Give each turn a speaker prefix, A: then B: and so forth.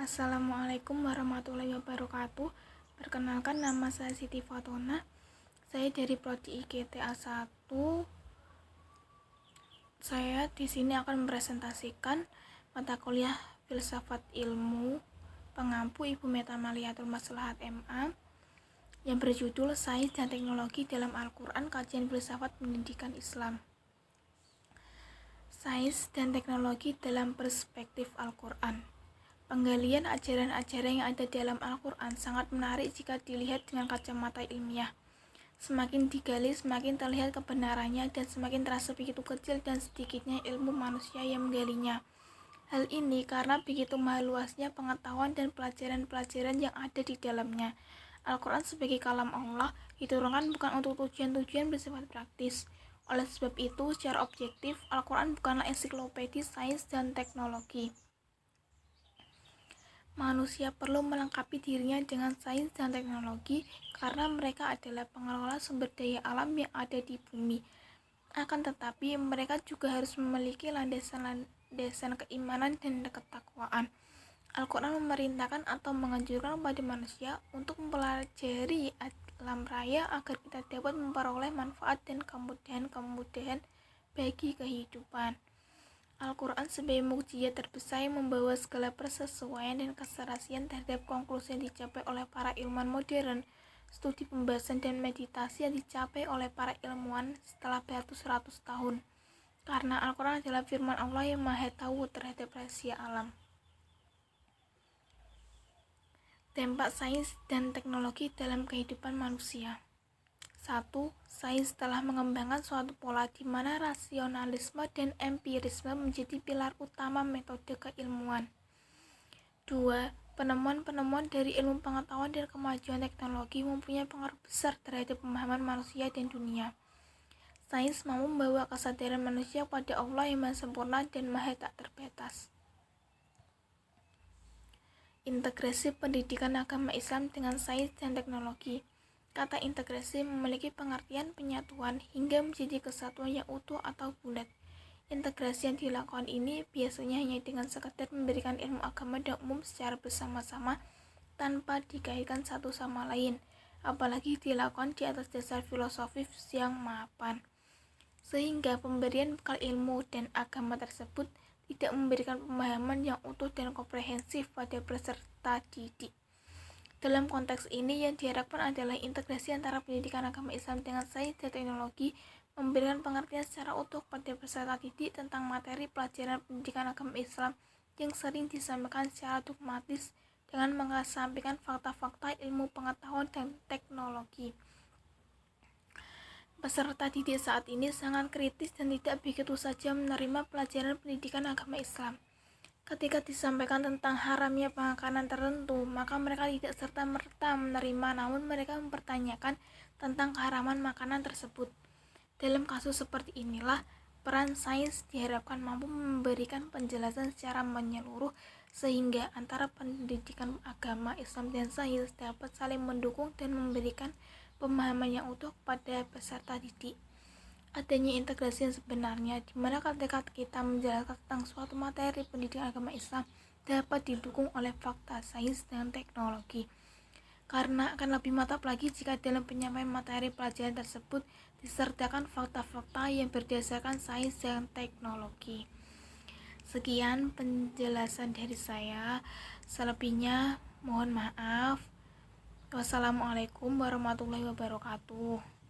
A: Assalamualaikum warahmatullahi wabarakatuh. Perkenalkan, nama saya Siti Fatona. Saya dari Prodi IGTA 1. Saya di sini akan mempresentasikan mata kuliah Filsafat Ilmu Pengampu Ibu Meta Maliatul Maslahat MA yang berjudul Sains dan Teknologi dalam Al-Quran, Kajian Filsafat Pendidikan Islam. Sains dan teknologi dalam perspektif Al-Quran. Penggalian ajaran-ajaran yang ada dalam Al-Quran sangat menarik jika dilihat dengan kacamata ilmiah. Semakin digali, semakin terlihat kebenarannya dan semakin terasa begitu kecil dan sedikitnya ilmu manusia yang menggalinya. Hal ini karena begitu maha luasnya pengetahuan dan pelajaran-pelajaran yang ada di dalamnya. Al-Quran sebagai kalam Allah diturunkan bukan untuk tujuan-tujuan bersifat praktis. Oleh sebab itu, secara objektif, Al-Quran bukanlah ensiklopedia sains dan teknologi. Manusia perlu melengkapi dirinya dengan sains dan teknologi karena mereka adalah pengelola sumber daya alam yang ada di bumi. Akan tetapi, mereka juga harus memiliki landasan keimanan dan ketakwaan. Al-Quran memerintahkan atau menganjurkan kepada manusia untuk mempelajari alam raya agar kita dapat memperoleh manfaat dan kemudahan-kemudahan bagi kehidupan. Al-Quran sebagai mukjizat terbesar yang membawa segala persesuaian dan keserasian terhadap konklusi yang dicapai oleh para ilmuwan modern, studi pembahasan dan meditasi yang dicapai oleh para ilmuwan setelah beratus-ratus tahun. Karena Al-Quran adalah firman Allah yang maha tahu terhadap rahasia alam. Dampak sains dan teknologi dalam kehidupan manusia. 1. Sains telah mengembangkan suatu pola di mana rasionalisme dan empirisme menjadi pilar utama metode keilmuan. 2. Penemuan-penemuan dari ilmu pengetahuan dan kemajuan teknologi mempunyai pengaruh besar terhadap pemahaman manusia dan dunia. Sains mampu membawa kesadaran manusia pada Allah yang maha sempurna dan maha tak terbatas. Integrasi pendidikan agama Islam dengan sains dan teknologi. Kata integrasi memiliki pengertian penyatuan hingga menjadi kesatuan yang utuh atau bulat. Integrasi yang dilakukan ini biasanya hanya dengan sekedar memberikan ilmu agama dan umum secara bersama-sama tanpa dikaitkan satu sama lain, apalagi dilakukan di atas dasar filosofis yang mapan. Sehingga pemberian bekal ilmu dan agama tersebut tidak memberikan pemahaman yang utuh dan komprehensif pada peserta didik. Dalam konteks ini, yang diharapkan adalah integrasi antara pendidikan agama Islam dengan sains dan teknologi, memberikan pengertian secara utuh pada peserta didik tentang materi pelajaran pendidikan agama Islam yang sering disampaikan secara dogmatis dengan mengesampingkan fakta-fakta ilmu pengetahuan dan teknologi. Peserta didik saat ini sangat kritis dan tidak begitu saja menerima pelajaran pendidikan agama Islam. Ketika disampaikan tentang haramnya makanan tertentu, maka mereka tidak serta-merta menerima, namun mereka mempertanyakan tentang keharaman makanan tersebut. Dalam kasus seperti inilah, peran sains diharapkan mampu memberikan penjelasan secara menyeluruh sehingga antara pendidikan agama Islam dan sains dapat saling mendukung dan memberikan pemahaman yang utuh kepada peserta didik. Adanya integrasi yang sebenarnya, di mana ketika kita menjelaskan tentang suatu materi pendidikan agama Islam dapat didukung oleh fakta, sains, dan teknologi. Karena akan lebih mantap lagi jika dalam penyampaian materi pelajaran tersebut disertakan fakta-fakta yang berdasarkan sains dan teknologi. Sekian penjelasan dari saya. Selebihnya mohon maaf. Wassalamualaikum warahmatullahi wabarakatuh.